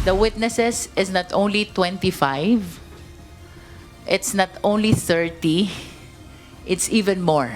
The witnesses is not only 25, it's not only 30, it's even more.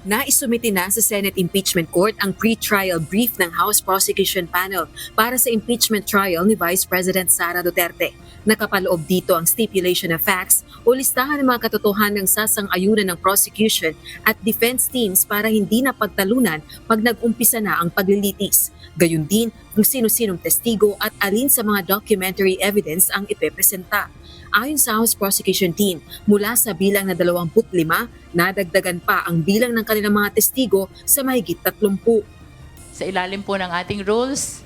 Naisumiti na sa Senate Impeachment Court ang pre-trial brief ng House Prosecution Panel para sa impeachment trial ni Vice President Sara Duterte. Nakapaloob dito ang stipulation of facts o listahan ng mga katotohanang sasang-ayunan ng prosecution at defense teams para hindi na pagtalunan pag nag-umpisa na ang paglilitis. Gayun din kung sino-sinong testigo at alin sa mga documentary evidence ang ipepresenta. Ayon sa House Prosecution Team, mula sa bilang na 25, nadagdagan pa ang bilang ng kanilang mga testigo sa mahigit 30. Sa ilalim po ng ating rules,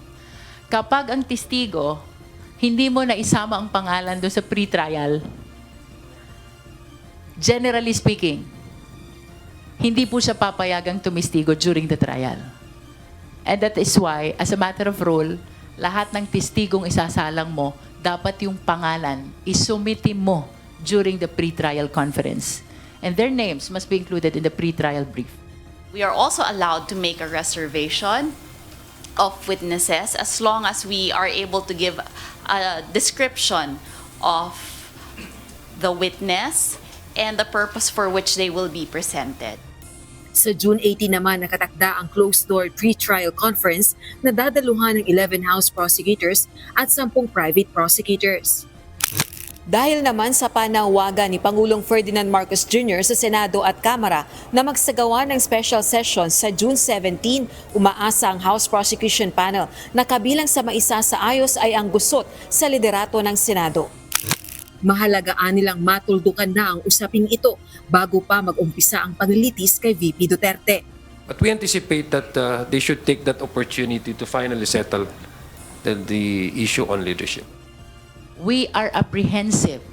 kapag ang testigo, hindi mo na isama ang pangalan doon sa pre-trial, generally speaking, hindi po siya papayagang tumistigo during the trial. And that is why, as a matter of rule, lahat ng testigong isasalang mo, dapat yung pangalan isumiti mo during the pre-trial conference. And their names must be included in the pre-trial brief. We are also allowed to make a reservation of witnesses as long as we are able to give a description of the witness and the purpose for which they will be presented. Sa June 18 naman nakatakda ang closed-door pre-trial conference na dadaluhan ng 11 House prosecutors at 10 private prosecutors. Dahil naman sa panawagan ni Pangulong Ferdinand Marcos Jr. sa Senado at Kamara na magsagawa ng special session sa June 17, umaasa ang House Prosecution Panel na kabilang sa maisasaayos ay ang gusot sa liderato ng Senado. Mahalagaan nilang matuldukan na ang usaping ito bago pa mag-umpisa ang paglilitis kay VP Duterte. But we anticipate that they should take that opportunity to finally settle the issue on leadership. We are apprehensive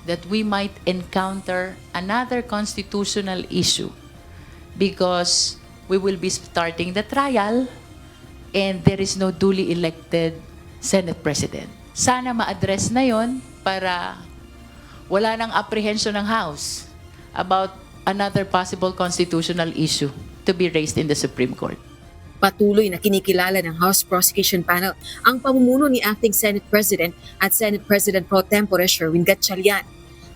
that we might encounter another constitutional issue because we will be starting the trial and there is no duly elected Senate President. Sana ma-address na yon para wala nang apprehension ng House about another possible constitutional issue to be raised in the Supreme Court. Patuloy na kinikilala ng House Prosecution Panel ang pamumuno ni Acting Senate President at Senate President Pro Tempore Sherwin Gatchalian.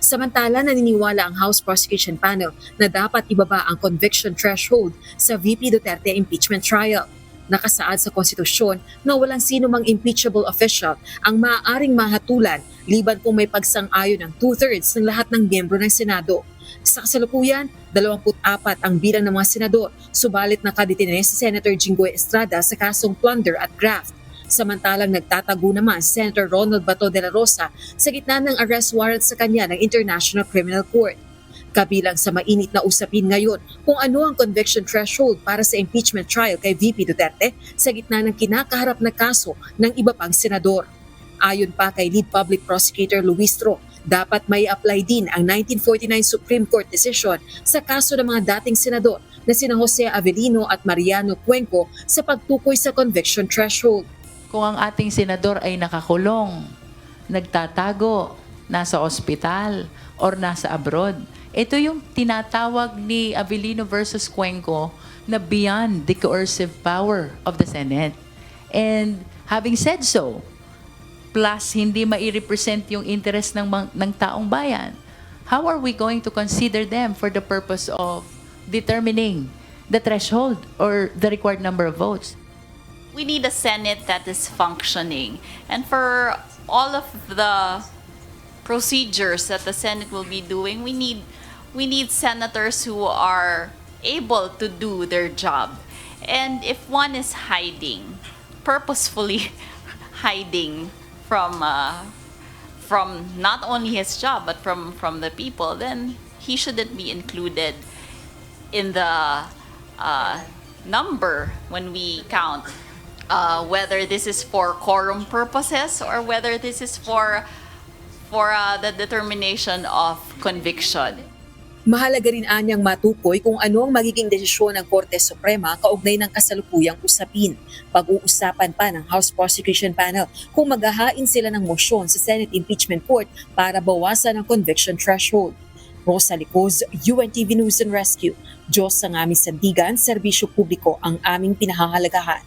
Samantala, naniniwala ang House Prosecution Panel na dapat ibaba ang conviction threshold sa VP Duterte impeachment trial. Nakasaad sa konstitusyon na walang sino mang impeachable official ang maaaring mahatulan liban kung may pagsang-ayon ng 2/3 ng lahat ng miyembro ng Senado. Sa kasalukuyan, 24 ang bilang ng mga senador, subalit nakadetine si Senator Jinggoy Estrada sa kasong plunder at graft. Samantalang nagtatago naman si Senator Ronald Bato de la Rosa sa gitna ng arrest warrant sa kanya ng International Criminal Court. Kabilang sa mainit na usapin ngayon kung ano ang conviction threshold para sa impeachment trial kay VP Duterte sa gitna ng kinakaharap na kaso ng iba pang senador. Ayon pa kay Lead Public Prosecutor Luis Tro, dapat may apply din ang 1949 Supreme Court decision sa kaso ng mga dating senador na sina Jose Avelino at Mariano Cuenco sa pagtukoy sa conviction threshold. Kung ang ating senador ay nakakulong, nagtatago, nasa ospital, or nasa abroad, ito yung tinatawag ni Avelino versus Cuenco na beyond the coercive power of the Senate. And having said so, plus hindi mai-represent yung interest ng taong bayan, how are we going to consider them for the purpose of determining the threshold or the required number of votes? We need a Senate that is functioning. And for all of the procedures that the Senate will be doing, we need senators who are able to do their job. And if one is hiding, purposefully hiding from not only his job but from the people, then he shouldn't be included in the number when we count whether this is for quorum purposes or whether this is for the determination of conviction. Mahalaga rin anyang matukoy kung ano ang magiging desisyon ng Korte Suprema kaugnay ng kasalukuyang usapin. Pag-uusapan pa ng House Prosecution Panel kung maghahain sila ng mosyon sa Senate Impeachment Court para bawasan ang conviction threshold. Rosa Licoz, UNTV News and Rescue. Diyos ang aming sandigan, serbisyo publiko ang aming pinahahalagahan.